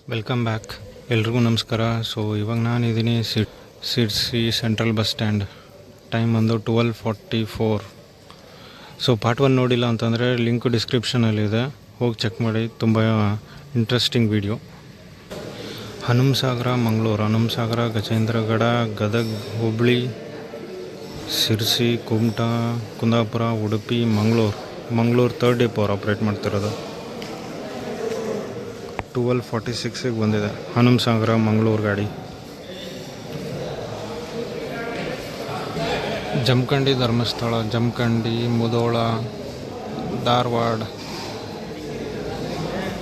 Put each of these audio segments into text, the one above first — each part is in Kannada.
Welcome back. ಎಲ್ರಿಗೂ ನಮಸ್ಕಾರ. ಸೊ ಇವಾಗ ನಾನಿದ್ದೀನಿ Sirsi central bus stand. Time ಒಂದು 12:44. ಸೊ ಪಾರ್ಟ್ 1 ನೋಡಿಲ್ಲ ಅಂತಂದರೆ ಲಿಂಕ್ ಡಿಸ್ಕ್ರಿಪ್ಷನಲ್ಲಿದೆ, ಹೋಗಿ ಚೆಕ್ ಮಾಡಿ. ತುಂಬ interesting video. Hanumasagar Mangaluru, Hanumasagar, Gajendragad, Gadag, Hubli, Sirsi, Kumta, Kundapura, Udupi, Mangaluru 3rd depot ಅವ್ರು ಆಪ್ರೇಟ್ ಮಾಡ್ತಿರೋದು. 12:46 ಬಂದಿದೆ ಹನುಮಸಾಗರ ಮಂಗಳೂರು ಗಾಡಿ. ಜಮಖಂಡಿ, ಧರ್ಮಸ್ಥಳ, ಜಮಖಂಡಿ, ಮುಧೋಳ, ಧಾರವಾಡ,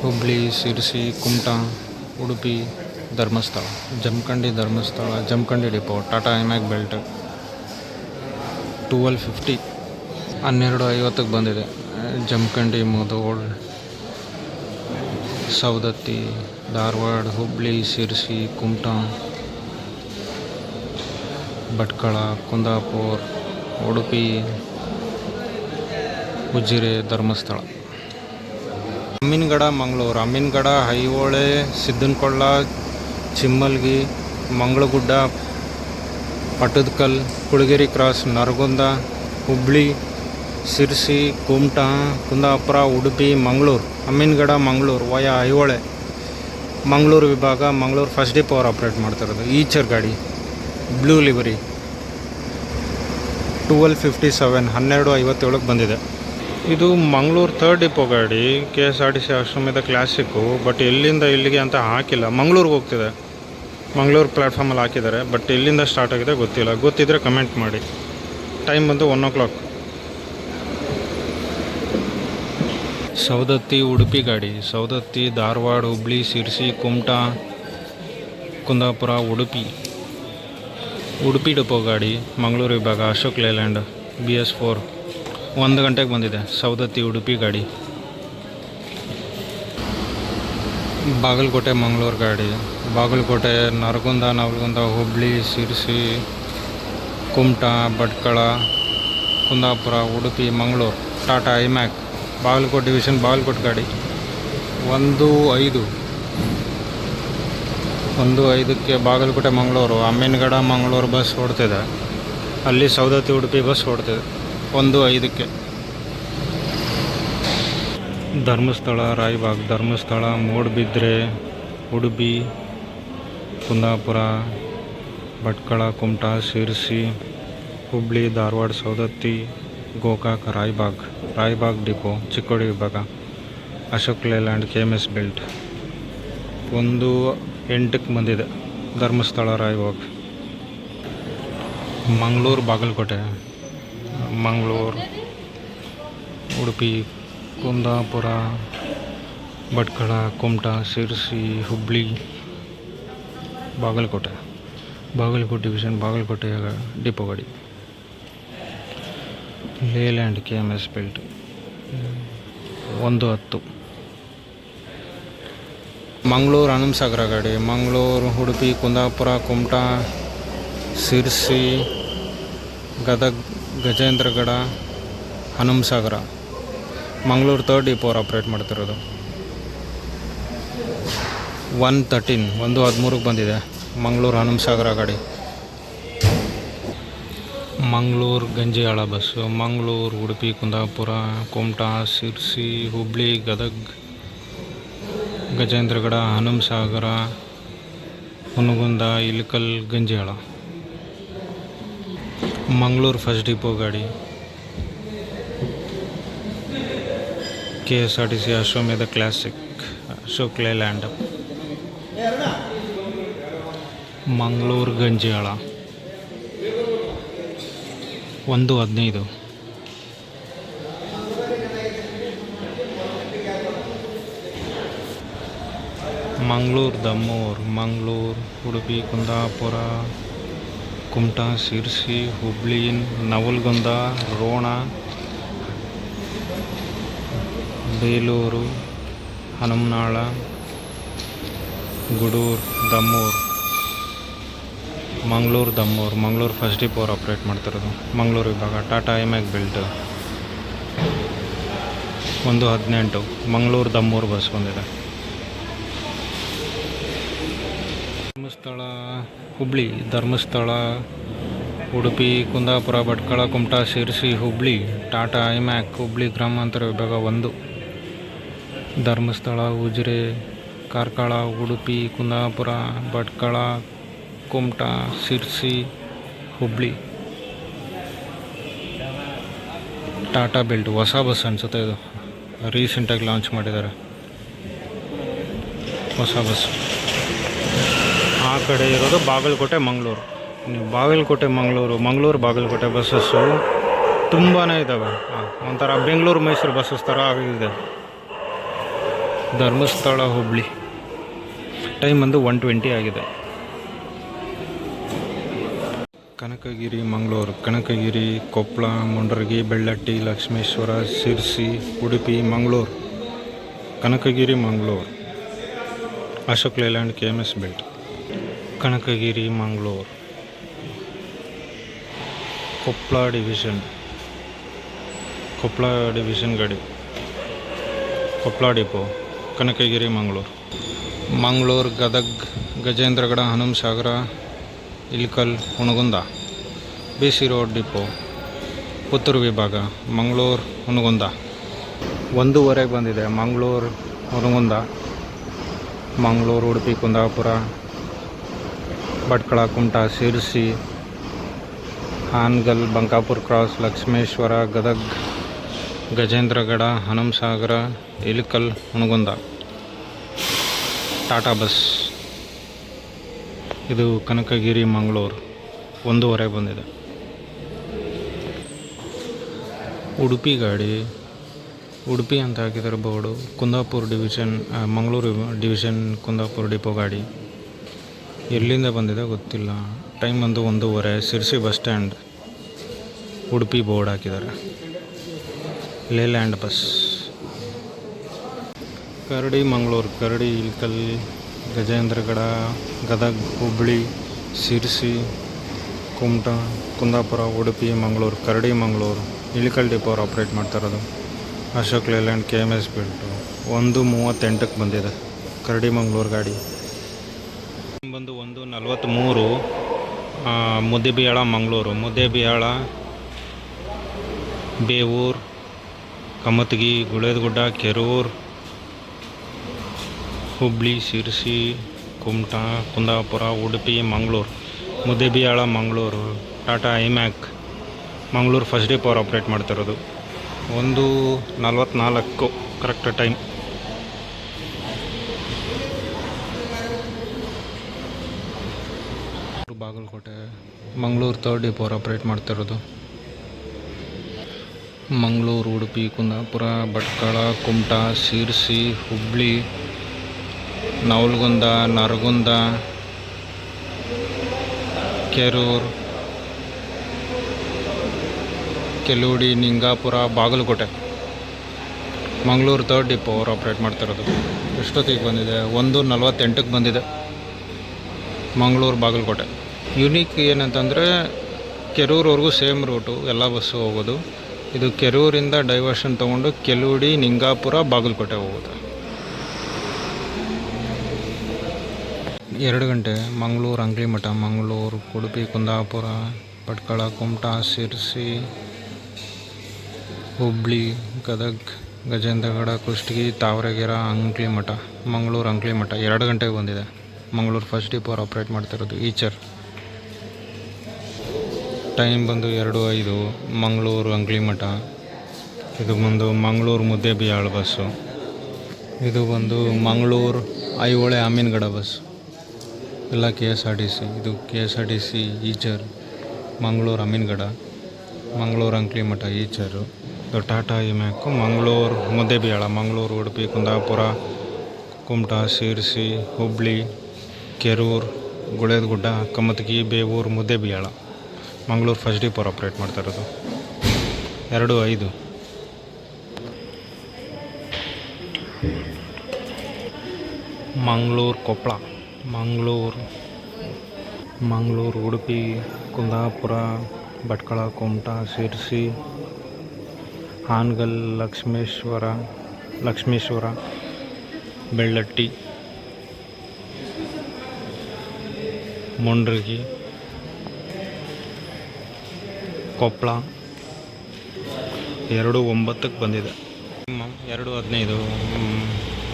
ಹುಬ್ಳಿ, ಸಿರ್ಸಿ, ಕುಮಟಾ, ಉಡುಪಿ, ಧರ್ಮಸ್ಥಳ. ಜಮಖಂಡಿ ಡಿಪೋ ಟಾಟಾ ಐಮ್ಯಾಕ್ ಬೆಲ್ಟ್. 12:50 12:50 ಬಂದಿದೆ. ಜಮಖಂಡಿ, ಮುಧೋಳ, ಸವದತ್ತಿ, ಧಾರವಾಡ, ಹುಬ್ಳಿ, ಸಿರ್ಸಿ, ಕುಮಟಾ, ಭಟ್ಕಳ, ಕುಂದಾಪುರ, ಉಡುಪಿ, ಉಜಿರೆ, ಧರ್ಮಸ್ಥಳ. ಅಮ್ಮಿನಗಡ ಮಂಗಳೂರು, ಅಮ್ಮಿನಗಡ, ಐಹೊಳೆ, ಸಿದ್ದನಕೊಳ್ಳ, ಚಿಮ್ಮಲ್ಗಿ, ಮಂಗಳಗುಡ್ಡ, ಪಟ್ಟದಕಲ್ಲು, ಕುಳಗೇರಿ ಕ್ರಾಸ್, ನರಗುಂದ, ಹುಬ್ಳಿ, ಸಿರ್ಸಿ, ಕುಮಟಾ, ಕುಂದಾಪುರ, ಉಡುಪಿ, ಮಂಗಳೂರು. ಅಮ್ಮಿನಗಡ ಮಂಗಳೂರು ವಯ ಐಹೊಳೆ, ಮಂಗಳೂರು ವಿಭಾಗ, ಮಂಗಳೂರು 1st ಡಿಪೋ ಅವ್ರು ಆಪ್ರೇಟ್ ಮಾಡ್ತಿರೋದು. ಈಚರ್ ಗಾಡಿ, ಬ್ಲೂ ಲಿವರಿ. 12:57 12:57 ಬಂದಿದೆ. ಇದು ಮಂಗಳೂರು 3rd ಡಿಪೋ ಗಾಡಿ. KSRTC ಆಶ್ರಮದ ಕ್ಲಾಸಿಕ್ಕು. ಬಟ್ ಎಲ್ಲಿಂದ ಇಲ್ಲಿಗೆ ಅಂತ ಹಾಕಿಲ್ಲ, ಮಂಗಳೂರಿಗೆ ಹೋಗ್ತಿದೆ. ಮಂಗಳೂರು ಪ್ಲ್ಯಾಟ್ಫಾರ್ಮಲ್ಲಿ ಹಾಕಿದ್ದಾರೆ, ಬಟ್ ಎಲ್ಲಿಂದ ಸ್ಟಾರ್ಟ್ ಆಗಿದೆ ಗೊತ್ತಿಲ್ಲ. ಗೊತ್ತಿದ್ದರೆ ಕಮೆಂಟ್ ಮಾಡಿ. ಟೈಮ್ ಬಂದು 1 o'clock. ಸವದತ್ತಿ ಉಡುಪಿ ಗಾಡಿ, ಸವದತ್ತಿ, ಧಾರವಾಡ, ಹುಬ್ಳಿ, ಸಿರ್ಸಿ, ಕುಮಟಾ, ಕುಂದಾಪುರ, ಉಡುಪಿ ಡಿಪೋ ಗಾಡಿ, ಮಂಗಳೂರು ವಿಭಾಗ, ಅಶೋಕ್ ಲೇಲ್ಯಾಂಡ್, BS4. 1 ಗಂಟೆಗೆ ಬಂದಿದೆ ಸವದತ್ತಿ ಉಡುಪಿ ಗಾಡಿ. ಬಾಗಲಕೋಟೆ ಮಂಗಳೂರು ಗಾಡಿ, ಬಾಗಲಕೋಟೆ, ನವಲಗುಂದ, ಹುಬ್ಳಿ, ಸಿರ್ಸಿ, ಕುಮಟಾ, ಭಟ್ಕಳ, ಕುಂದಾಪುರ, ಉಡುಪಿ, ಮಂಗಳೂರು, ಟಾಟಾ ಐಮ್ಯಾಕ್, ಬಾಗಲಕೋಟೆ ಡಿವಿಷನ್, ಬಾಗಲಕೋಟೆ ಗಾಡಿ. 1:05ಕ್ಕೆ ಬಾಗಲಕೋಟೆ ಮಂಗಳೂರು, ಅಮ್ಮಿನಗಡ ಮಂಗಳೂರು ಬಸ್ ಓಡ್ತಿದೆ. ಅಲ್ಲಿ ಸವದತ್ತಿ ಉಡುಪಿ ಬಸ್ ಓಡ್ತಿದೆ 1:05ಕ್ಕೆ. ಧರ್ಮಸ್ಥಳ, ರಾಯಬಾಗ್, ಧರ್ಮಸ್ಥಳ, ಮೂಡಬಿದ್ರೆ, ಉಡುಪಿ, ಕುಂದಾಪುರ, ಭಟ್ಕಳ, ಕುಮಟಾ, ಸಿರ್ಸಿ, ಹುಬ್ಳಿ, ಧಾರವಾಡ, ಸವದತ್ತಿ, ಗೋಕಾಕ್, ರಾಯಬಾಗ್ ಡಿಪೋ, ಚಿಕ್ಕೋಡಿ ವಿಭಾಗ, ಅಶೋಕ್ ಲೇಲ್ಯಾಂಡ್, KMS ಬೆಲ್ಟ್. 1:08 ಬಂದಿದೆ ಧರ್ಮಸ್ಥಳ, ರಾಯಬಾಗ್. ಮಂಗಳೂರು, ಬಾಗಲಕೋಟೆ, ಮಂಗಳೂರು, ಉಡುಪಿ, ಕುಂದಾಪುರ, ಭಟ್ಕಳ, ಕುಮಟಾ, ಸಿರ್ಸಿ, ಹುಬ್ಳಿ, ಬಾಗಲಕೋಟೆ ಡಿವಿಷನ್, ಬಾಗಲಕೋಟೆ ಡಿಪೋ ಗಾಡಿ. Leyland, KMS belt. 1:10 ಮಂಗಳೂರು ಹನುಮಸಾಗರ ಗಾಡಿ, ಮಂಗಳೂರು, ಉಡುಪಿ, ಕುಂದಾಪುರ, ಕುಮಟಾ, ಸಿರ್ಸಿ, ಗದಗ್, ಗಜೇಂದ್ರಗಡ, ಹನುಮಸಾಗರ, ಮಂಗಳೂರು 3rd ಡಿಪೋ ಅವ್ರು ಆಪ್ರೇಟ್ ಮಾಡ್ತಿರೋದು. 1:13 1:13 ಬಂದಿದೆ ಮಂಗಳೂರು ಹನುಮಸಾಗರ ಗಾಡಿ. Mangaluru Ganjiyal bus, Mangaluru, Udupi, Kundapura, Kumta, Sirsi, Hubli, Gadag, Gajendragad, Hanumasagar, Hungund, Ilkal, Ganjiyal. Mangaluru 1st depot ಗಾಡಿ. KSRTC ಆಶ್ರಮದ classic, Ashok Leyland. Mangaluru Ganjiyal 1:15 Mangaluru Dammur, Mangaluru, Udupi, Kundapura, Kumta, Sirsi, Hubli, Navalgund, Ron, Belur, Hanumanal, Gudur, Dammur. Mangaluru 1st depot ಅವ್ರು ಆಪ್ರೇಟ್ ಮಾಡ್ತಿರೋದು. ಮಂಗಳೂರು ವಿಭಾಗ, ಟಾಟಾ ಐಮ್ಯಾಕ್ ಬೆಲ್ಟ್. 1:18 ಮಂಗಳೂರು ದಮ್ಮೂರು ಬಸ್ ಬಂದಿದೆ. ಧರ್ಮಸ್ಥಳ ಹುಬ್ಳಿ, ಧರ್ಮಸ್ಥಳ ಉಡುಪಿ, ಕುಂದಾಪುರ, ಭಟ್ಕಳ, ಕುಮಟಾ, ಶಿರಸಿ, ಹುಬ್ಳಿ, ಟಾಟಾ ಐಮ್ಯಾಕ್ ಹುಬ್ಳಿ ಗ್ರಾಮಾಂತರ ವಿಭಾಗ 1. ಧರ್ಮಸ್ಥಳ, ಉಜಿರೆ, ಕಾರ್ಕಳ, ಉಡುಪಿ, ಕುಂದಾಪುರ, ಭಟ್ಕಳ, ಕುಮಟಾ, ಶಿರಸಿ, ಹುಬ್ಳಿ. ಟಾಟಾ ಬಿಲ್ಟ್ ಹೊಸ ಬಸ್ ಅನಿಸುತ್ತೆ, ಇದು ರೀಸೆಂಟಾಗಿ ಲಾಂಚ್ ಮಾಡಿದ್ದಾರೆ ಹೊಸ ಬಸ್. ಆ ಕಡೆ ಇರೋದು ಬಾಗಲಕೋಟೆ, ಮಂಗಳೂರು. ಬಾಗಲಕೋಟೆ, ಮಂಗಳೂರು ಬಾಗಲಕೋಟೆ ಬಸ್ಸಸ್ಸು ತುಂಬಾ ಇದ್ದಾವೆ. ಒಂಥರ ಬೆಂಗಳೂರು ಮೈಸೂರು ಬಸ್ಸಸ್ ಥರ ಆಗಿದೆ. ಧರ್ಮಸ್ಥಳ ಹುಬ್ಳಿ ಟೈಮ್ ಬಂದು 1:20 ಆಗಿದೆ. Kanakagiri, Mangaluru, Kanakagiri, Koppal, Mundargi, Bellatti, Lakshmeshwar, Sirsi, Udupi, Mangaluru. Kanakagiri, Mangaluru, Ashok Leyland, KMS belt. Kanakagiri, Mangaluru. Koppal division ಗಾಡಿ, Koppal depot, Kanakagiri, Mangaluru. Mangaluru, Gadag, Gajendragad, Hanumasagar, Ilkal, Hungund. BC road depot, Puttur ವಿಭಾಗ, ಮಂಗಳೂರು, ಹುನಗುಂದ. 1:15 ಬಂದಿದೆ. ಮಂಗಳೂರು, ಹುನಗುಂದ, ಮಂಗಳೂರು, ಉಡುಪಿ, ಕುಂದಾಪುರ, ಭಟ್ಕಳ, ಕುಮಟಾ, ಶಿರಸಿ, ಹಾನಗಲ್, ಬಂಕಾಪುರ ಕ್ರಾಸ್, ಲಕ್ಷ್ಮೇಶ್ವರ, ಗದಗ್, ಗಜೇಂದ್ರಗಡ, ಹನುಮಸಾಗರ, ಇಲ್ಕಲ್, ಹುನಗುಂದ. ಟಾಟಾ ಬಸ್. ಇದು ಕನಕಗಿರಿ, ಮಂಗಳೂರು, 1:15 ಬಂದಿದೆ. ಉಡುಪಿ ಗಾಡಿ, ಉಡುಪಿ ಅಂತ ಹಾಕಿದ್ದಾರೆ board. Kundapura division, Mangaluru division, Kundapura depot ಗಾಡಿ. ಎಲ್ಲಿಂದ ಬಂದಿದೆ ಗೊತ್ತಿಲ್ಲ. ಟೈಮ್ ಬಂದು 1:15. Sirsi bus stand, Udupi board ಹಾಕಿದ್ದಾರೆ. ಲೇಲ್ಯಾಂಡ್ ಬಸ್. ಕರಡಿ, ಮಂಗಳೂರು, ಕರಡಿ, ಇಲ್ಕಲ್, ಗಜೇಂದ್ರಗಡ, ಗದಗ್, ಹುಬ್ಳಿ, ಶಿರಸಿ, ಕುಮಟಾ, ಕುಂದಾಪುರ, ಉಡುಪಿ, ಮಂಗಳೂರು. ಕರಡಿ, ಮಂಗಳೂರು, ಇಳಿಕಲ್ ಡಿಪೋ ಅವ್ರು ಆಪ್ರೇಟ್ ಮಾಡ್ತಾ ಇರೋದು. Ashok Leyland, KMS belt. 1:38 ಬಂದಿದೆ ಕರಡಿ, ಮಂಗಳೂರು ಗಾಡಿ. ಬಂದು 1:43. ಮುದ್ದೇಬಿಹಾಳ, ಮಂಗಳೂರು. ಮುದ್ದೇಬಿಹಾಳ, ಬೇವೂರು, ಕಮತಗಿ, ಗುಳೇದಗುಡ್ಡ, ಕೆರೂರು, ಹುಬ್ಳಿ, ಶಿರಸಿ, ಕುಮಟಾ, ಕುಂದಾಪುರ, ಉಡುಪಿ, ಮಂಗಳೂರು. ಮುದ್ದೇಬಿಹಾಳ, ಮಂಗಳೂರು, ಟಾಟಾ ಐಮ್ಯಾಕ್ ಮಂಗಳೂರು ಫಸ್ಟ್ ಡಿಪೋ ಅವ್ರು ಆಪ್ರೇಟ್ ಮಾಡ್ತಿರೋದು. 1:44 correct time. Bagalkot, Mangaluru 3rd depot ಅವ್ರು ಆಪ್ರೇಟ್ ಮಾಡ್ತಿರೋದು. ಮಂಗಳೂರು, ಉಡುಪಿ, ಕುಂದಾಪುರ, ಭಟ್ಕಳ, ಕುಮಟಾ, ಶಿರಸಿ, ಹುಬ್ಳಿ, ನವಲಗುಂದ, ನರಗುಂದ, ಕೆರೂರು, ಕೆಲುಡಿ, ನಿಂಗಾಪುರ, ಬಾಗಲಕೋಟೆ. ಮಂಗಳೂರು 3rd ಡಿಪೋ ಅವ್ರು ಆಪ್ರೇಟ್ ಮಾಡ್ತಿರೋದು. ಎಷ್ಟೊತ್ತಿಗೆ ಬಂದಿದೆ? 1:48 ಬಂದಿದೆ. ಮಂಗಳೂರು, ಬಾಗಲಕೋಟೆ. ಯುನೀಕ್ ಏನಂತಂದರೆ ಕೆರೂರವರೆಗೂ ಸೇಮ್ ರೂಟು, ಎಲ್ಲ ಬಸ್ಸು ಹೋಗೋದು. ಇದು ಕೆರೂರಿಂದ ಡೈವರ್ಷನ್ ತೊಗೊಂಡು ಕೆಲುಡಿ, ನಿಂಗಾಪುರ, ಬಾಗಲಕೋಟೆ ಹೋಗೋದು. 2 ಗಂಟೆ. ಮಂಗಳೂರು, ಅಂಗ್ಲಿಮಠ, ಮಂಗಳೂರು, ಉಡುಪಿ, ಕುಂದಾಪುರ, ಭಟ್ಕಳ, ಕುಮಟಾ, ಶಿರಸಿ, ಹುಬ್ಳಿ, ಗದಗ್, ಗಜೇಂದ್ರಗಡ, ಕುಷ್ಟಗಿ, ತಾವರೆಗೆರೆ, ಅಂಗ್ಲಿಮಠ. ಮಂಗಳೂರು, ಅಂಗ್ಲಿಮಠ 2 ಗಂಟೆಗೆ ಬಂದಿದೆ. ಮಂಗಳೂರು ಫಸ್ಟ್ ಡಿಪೋ ಅವ್ರು ಆಪ್ರೇಟ್ ಮಾಡ್ತಿರೋದು. ಈಚರ್. ಟೈಮ್ ಬಂದು 2:05. ಮಂಗಳೂರು, ಅಂಗ್ಲಿಮಠ. ಇದು ಬಂದು ಮಂಗಳೂರು ಮುದ್ದೇಬಿಹಾಳ ಬಸ್ಸು. ಇದು ಬಂದು ಮಂಗಳೂರು ಐಹೊಳೆ ಅಮೀನ್ಗಡ ಬಸ್. ಎಲ್ಲ KSRTC. ಇದು KSRTC Eicher, Mangaluru Amingad, Mangaluru Ankalimath Eicher. ಇದು ಟಾಟಾ ಐಮ್ಯಾಕು Mangaluru Muddebihal, Mangaluru, Udupi, Kundapura, Kumta, Sirsi, Hubli, Kerur, Guledagudda, Kamatagi, Bevoor, Muddebihal. Mangaluru first depot operate ಮಾಡ್ತಾ ಇರೋದು. 2:05. ಮಂಗಳೂರು, ಕೊಪ್ಪಳ, ಮಂಗಳೂರು, ಉಡುಪಿ, ಕುಂದಾಪುರ, ಭಟ್ಕಳ, ಕುಮಟಾ, ಶಿರಸಿ, ಹಾನಗಲ್, ಲಕ್ಷ್ಮೇಶ್ವರ, ಬೆಳ್ಳಟ್ಟಿ, ಮುಂಡ್ರಿಗಿ, ಕೊಪ್ಪಳ 2:09 ಬಂದಿದೆ. 2:15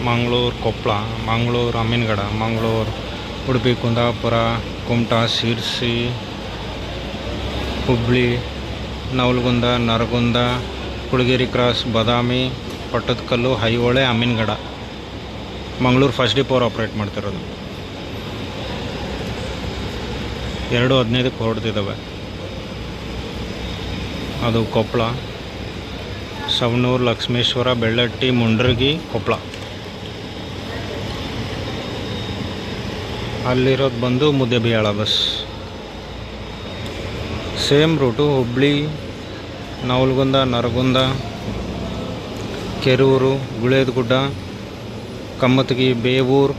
Mangaluru Koppal, Mangaluru Amingad, Mangaluru Udupi Kundapura, Kumta Sirsi, Hubli, Navalgund, Nargund, Kulageri cross, Badami, Pattadakal, Aihole, Amingad. Mangaluru first depot operate ಮಾಡ್ತಿರೋದು. 2:15 ಹೊರಡ್ತಿದ್ದಾವೆ. ಅದು ಕೊಪ್ಪಳ, ಸವಣೂರು, ಲಕ್ಷ್ಮೇಶ್ವರ, ಬೆಳ್ಳಟ್ಟಿ, ಮುಂಡ್ರಗಿ, ಕೊಪ್ಪಳ. ಅಲ್ಲಿರೋದು ಬಂದು Muddebihal bus. Same route Hubli, Navalgund, Nargund, Kerur, Guledgudda, Kammatagi, Bevur,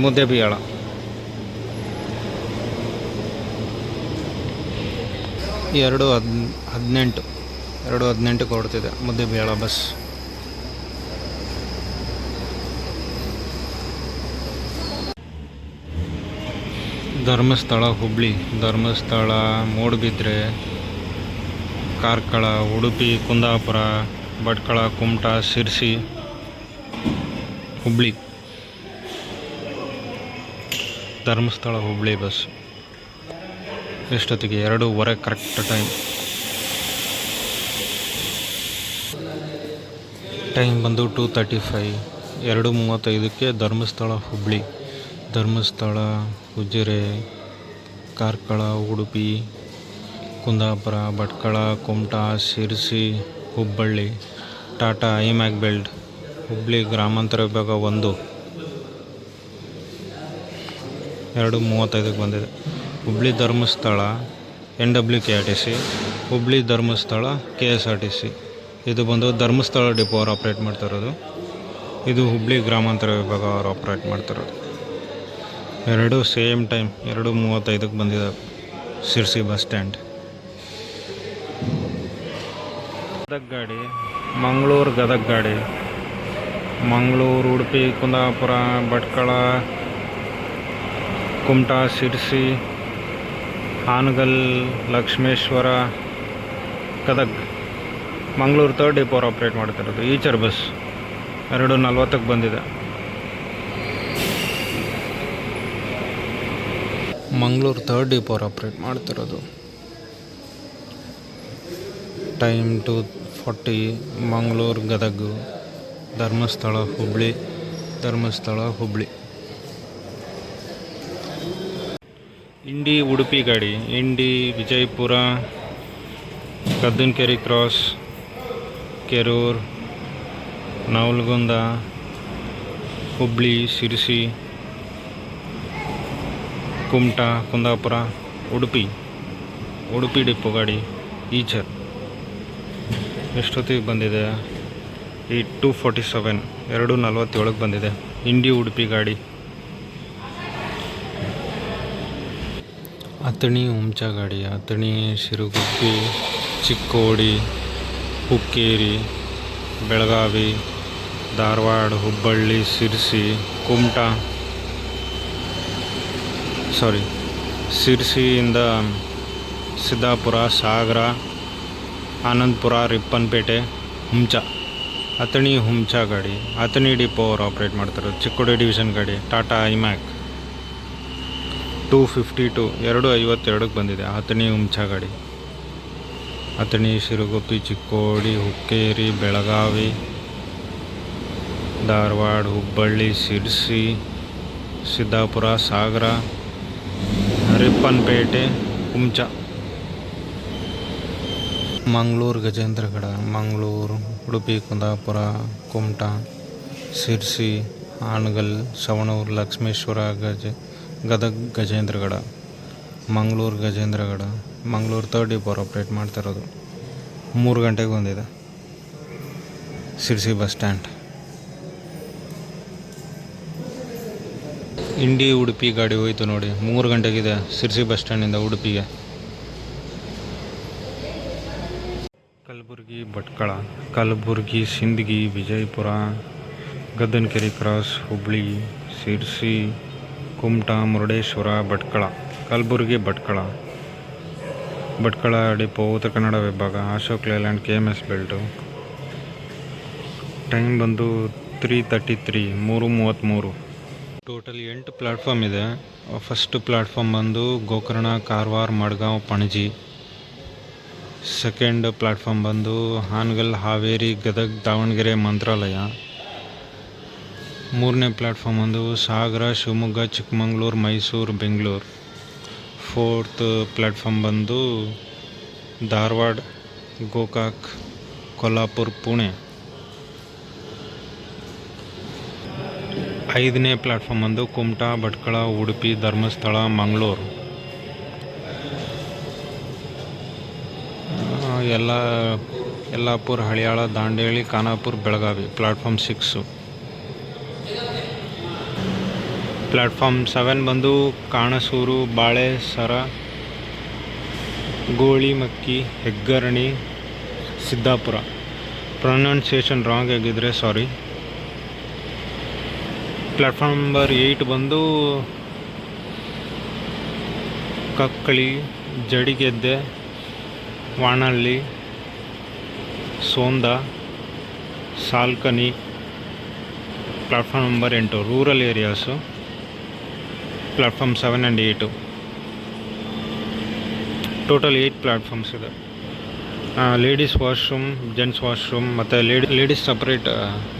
Muddebihal. 2:18 ಹೊರಡ್ತಿದೆ ಮುದ್ದೇಬಿಹಾಳ ಬಸ್. ಧರ್ಮಸ್ಥಳ ಹುಬ್ಳಿ, ಧರ್ಮಸ್ಥಳ, ಮೂಡುಬಿದ್ರೆ, ಕಾರ್ಕಳ, ಉಡುಪಿ ಕುಂದಾಪುರ, ಭಟ್ಕಳ, ಕುಮಟಾ ಶಿರ್ಸಿ, ಹುಬ್ಳಿ. ಧರ್ಮಸ್ಥಳ ಹುಬ್ಳಿ ಬಸ್ ಎಷ್ಟೊತ್ತಿಗೆ? 2:15 ಕರೆಕ್ಟ್ ಟೈಮ್ ಬಂದು 2:35. 2:35ಕ್ಕೆ ಧರ್ಮಸ್ಥಳ ಹುಬ್ಳಿ. ಧರ್ಮಸ್ಥಳ, ಉಜಿರೆ, ಕಾರ್ಕಳ, ಉಡುಪಿ ಕುಂದಾಪುರ, ಭಟ್ಕಳ, ಕುಮಟಾ ಶಿರ್ಸಿ, ಹುಬ್ಬಳ್ಳಿ. ಟಾಟಾ ಐಮ್ಯಾಕ್ ಬೆಲ್ಟ್, ಹುಬ್ಳಿ ಗ್ರಾಮಾಂತರ ವಿಭಾಗ 1 2:35ಕ್ಕೆ ಬಂದಿದೆ. Hubli Dharmasthala NWKRTC, Hubli Dharmasthala KSRTC. ಇದು ಬಂದು ಧರ್ಮಸ್ಥಳ ಡಿಪೋ ಅವ್ರು ಆಪ್ರೇಟ್ ಮಾಡ್ತಿರೋದು. ಇದು ಹುಬ್ಳಿ ಗ್ರಾಮಾಂತರ ವಿಭಾಗ ಅವರು ಆಪ್ರೇಟ್ ಮಾಡ್ತಿರೋದು. 2 ಸೇಮ್ ಟೈಮ್ 2:35ಕ್ಕೆ ಬಂದಿದೆ ಶಿರ್ಸಿ ಬಸ್ ಸ್ಟ್ಯಾಂಡ್. ಗದಗ ಗಾಡಿ, ಮಂಗಳೂರು ಗದಗ ಗಾಡಿ, ಮಂಗಳೂರು, ಉಡುಪಿ ಕುಂದಾಪುರ, ಭಟ್ಕಳ, ಕುಮಟಾ ಶಿರ್ಸಿ, ಹಾನಗಲ್, ಲಕ್ಷ್ಮೇಶ್ವರ, ಗದಗ. ಮಂಗಳೂರು 3rd ಡಿಪೋ ಅವ್ರು ಆಪ್ರೇಟ್ ಮಾಡ್ತಿರೋದು. ಈಚರ್ ಬಸ್ 2:40ಕ್ಕೆ ಬಂದಿದೆ. ಮಂಗಳೂರು 3rd ಡಿಪೋ ಅವ್ರು ಆಪ್ರೇಟ್ ಮಾಡ್ತಿರೋದು. ಟೈಮ್ 2:40. ಮಂಗಳೂರು ಗದಗ, ಧರ್ಮಸ್ಥಳ ಹುಬ್ಳಿ, ಧರ್ಮಸ್ಥಳ ಹುಬ್ಳಿ. ಇಂಡಿ ಉಡುಪಿ ಗಾಡಿ, ಇಂಡಿ ವಿಜಯಪುರ, ಗದ್ದನಕೆರೆ ಕ್ರಾಸ್, ಕೆರೂರು, ನವಲಗುಂದ, ಹುಬ್ಳಿ ಶಿರ್ಸಿ, ಕುಮಟಾ ಕುಂದಾಪುರ, ಉಡುಪಿ ಡಿಪೋ ಗಾಡಿ ಈಚರ್. ಎಷ್ಟೊತ್ತಿಗೆ ಬಂದಿದೆ? 2:47. 2:47ಕ್ಕೆ ಬಂದಿದೆ ಇಂಡಿ ಉಡುಪಿ ಗಾಡಿ. ಅಥಣಿ ಹುಂಚಾ ಗಾಡಿ, ಅಥಣಿ, ಶಿರಗುಪ್ಪಿ, ಚಿಕ್ಕೋಡಿ, ಹುಕ್ಕೇರಿ, ಬೆಳಗಾವಿ, ಧಾರವಾಡ, ಹುಬ್ಬಳ್ಳಿ, ಶಿರ್ಸಿ, ಕುಮಟಾ, ಶಿರ್ಸಿಯಿಂದ ಸಿದ್ದಾಪುರ, ಸಾಗರ, ಆನಂದಪುರ, ರಿಪ್ಪನ್ಪೇಟೆ, ಹುಂಚಾ. ಅಥಣಿ ಹುಂಚಾ ಗಾಡಿ, ಅಥಣಿ ಡಿಪೋ ಅವರು ಆಪ್ರೇಟ್ ಮಾಡ್ತಾರೆ. ಚಿಕ್ಕೋಡಿ ಡಿವಿಷನ್ ಗಾಡಿ, ಟಾಟಾ ಐಮ್ಯಾಕ್. 2:52. 2:52ಕ್ಕೆ ಬಂದಿದೆ ಅಥಣಿ ಹುಂಚಾ ಗಾಡಿ. Athani, Shiraguppi, Chikkodi, Hukkeri, Belagavi, Dharwad, Hubballi, Sirsi, Siddapura, Sagara, Ripponpet, Huncha. Mangaluru Gajendragad, Mangaluru, Udupi Kundapura, Kumta Sirsi, Hangal, Savanur, Lakshmeshwar, Gadag Gajendragad. Mangaluru Gajendragad, Mangaluru 3rd depot operate ಮಾಡ್ತಿರೋದು. 3 ಗಂಟೆಗೆ ಬಂದಿದೆ ಶಿರ್ಸಿ ಬಸ್ ಸ್ಟ್ಯಾಂಡ್. ಇಂಡಿ ಉಡುಪಿ ಗಾಡಿ ಹೋಯ್ತು ನೋಡಿ. 3 ಗಂಟೆಗಿದೆ ಶಿರ್ಸಿ ಬಸ್ ಸ್ಟ್ಯಾಂಡಿಂದ ಉಡುಪಿಗೆ. ಕಲಬುರಗಿ ಭಟ್ಕಳ, ಕಲಬುರಗಿ ಸಿಂದಗಿ, ವಿಜಯಪುರ, ಗದ್ದನಕೆರೆ ಕ್ರಾಸ್, ಹುಬ್ಳಿ, ಶಿರ್ಸಿ, ಕುಮಟಾ, ಮುರುಡೇಶ್ವರ, ಭಟ್ಕಳ. ಕಲಬುರಗಿ ಭಟ್ಕಳ ಡಿಪೋ ಉತ್ತರ ಕನ್ನಡ ವಿಭಾಗ, Ashok Leyland, KMS belt. Time ಬಂದು 3:33, 3:33. ಟೋಟಲ್ 8 ಪ್ಲ್ಯಾಟ್ಫಾರ್ಮ್ ಇದೆ. ಫಸ್ಟ್ ಪ್ಲ್ಯಾಟ್ಫಾರ್ಮ್ ಬಂದು ಗೋಕರ್ಣ, ಕಾರವಾರ, ಮಡ್ಗಾಂವ್, ಪಣಜಿ. ಸೆಕೆಂಡ್ ಪ್ಲ್ಯಾಟ್ಫಾರ್ಮ್ ಬಂದು ಹಾನಗಲ್, ಹಾವೇರಿ, ಗದಗ, ದಾವಣಗೆರೆ, ಮಂತ್ರಾಲಯ. ಮೂರನೇ ಪ್ಲ್ಯಾಟ್ಫಾರ್ಮ್ ಬಂದು ಸಾಗರ, ಶಿವಮೊಗ್ಗ, ಚಿಕ್ಕಮಂಗ್ಳೂರು, ಮೈಸೂರು, ಬೆಂಗಳೂರು. ಫೋರ್ತ್ ಪ್ಲ್ಯಾಟ್ಫಾರ್ಮ್ ಬಂದು ಧಾರವಾಡ, ಗೋಕಾಕ್, ಕೊಲ್ಹಾಪುರ, ಪುಣೆ. 5ನೇ ಪ್ಲ್ಯಾಟ್ಫಾರ್ಮ್ ಬಂದು ಕುಮಟಾ, ಭಟ್ಕಳ, ಉಡುಪಿ, ಧರ್ಮಸ್ಥಳ, ಮಂಗಳೂರು. ಯಲ್ಲಾಪುರ, ಹಳಿಯಾಳ, ದಾಂಡೇಲಿ, ಖಾನಾಪುರ, ಬೆಳಗಾವಿ. ಪ್ಲ್ಯಾಟ್ಫಾರ್ಮ್ 6. ಪ್ಲ್ಯಾಟ್ಫಾರ್ಮ್ 7 ಬಂದು ಕಾಣಸೂರು, ಬಾಳೆಸರ, ಗೋಳಿಮಕ್ಕಿ, ಹೆಗ್ಗರಣಿ, ಸಿದ್ದಾಪುರ. ಪ್ರೊನೌನ್ಸಿಯೇಷನ್ ರಾಂಗ್ ಆಗಿದ್ದರೆ ಸಾರಿ. ಪ್ಲ್ಯಾಟ್ಫಾರ್ಮ್ ನಂಬರ್ 8 ಬಂದು Kakkalli, Jadigadde, Vanahalli, Sonda, Salkani. Platform number 8 rural areas. Platform 7 and 8. Total 8 platforms ಇದೆ. ಲೇಡೀಸ್ ವಾಶ್ರೂಮ್, ಜೆಂಟ್ಸ್ ವಾಶ್ರೂಮ್ ಮತ್ತು ಲೇಡೀಸ್ ಸಪ್ರೇಟ್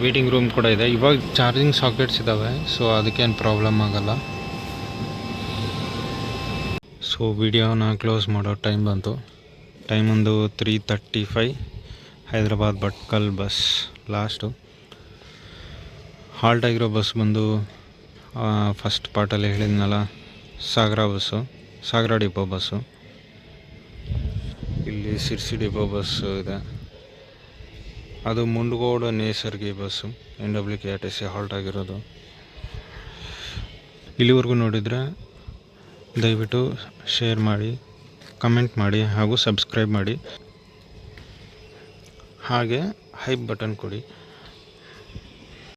ವೇಟಿಂಗ್ ರೂಮ್ ಕೂಡ ಇದೆ. ಇವಾಗ ಚಾರ್ಜಿಂಗ್ ಸಾಕೆಟ್ಸ್ ಇದ್ದಾವೆ, ಸೊ ಅದಕ್ಕೇನು ಪ್ರಾಬ್ಲಮ್ ಆಗಲ್ಲ. ಸೊ ವಿಡಿಯೋನ ಕ್ಲೋಸ್ ಮಾಡೋ ಟೈಮ್ ಬಂತು. ಟೈಮ್ ಒಂದು 3:35. Hyderabad Bhatkal bus last. Halt ಆಗಿರೋ ಬಸ್ ಬಂದು ಫಸ್ಟ್ ಪಾರ್ಟಲ್ಲಿ ಹೇಳಿದ್ನಲ್ಲ, ಸಾಗರ ಡಿಪೋ ಬಸ್ಸು. ಇಲ್ಲಿ ಸಿರ್ಸಿ ಡಿಪೋ ಬಸ್ಸು ಇದೆ. ಅದು Mundgod Nesargi bus, NWKRTC halt ಆಗಿರೋದು. ಇಲ್ಲಿವರೆಗೂ ನೋಡಿದರೆ ದಯವಿಟ್ಟು ಶೇರ್ ಮಾಡಿ, ಕಮೆಂಟ್ ಮಾಡಿ ಹಾಗೂ ಸಬ್ಸ್ಕ್ರೈಬ್ ಮಾಡಿ. ಹಾಗೆ ಹೈಪ್ ಬಟನ್ ಕೊಡಿ.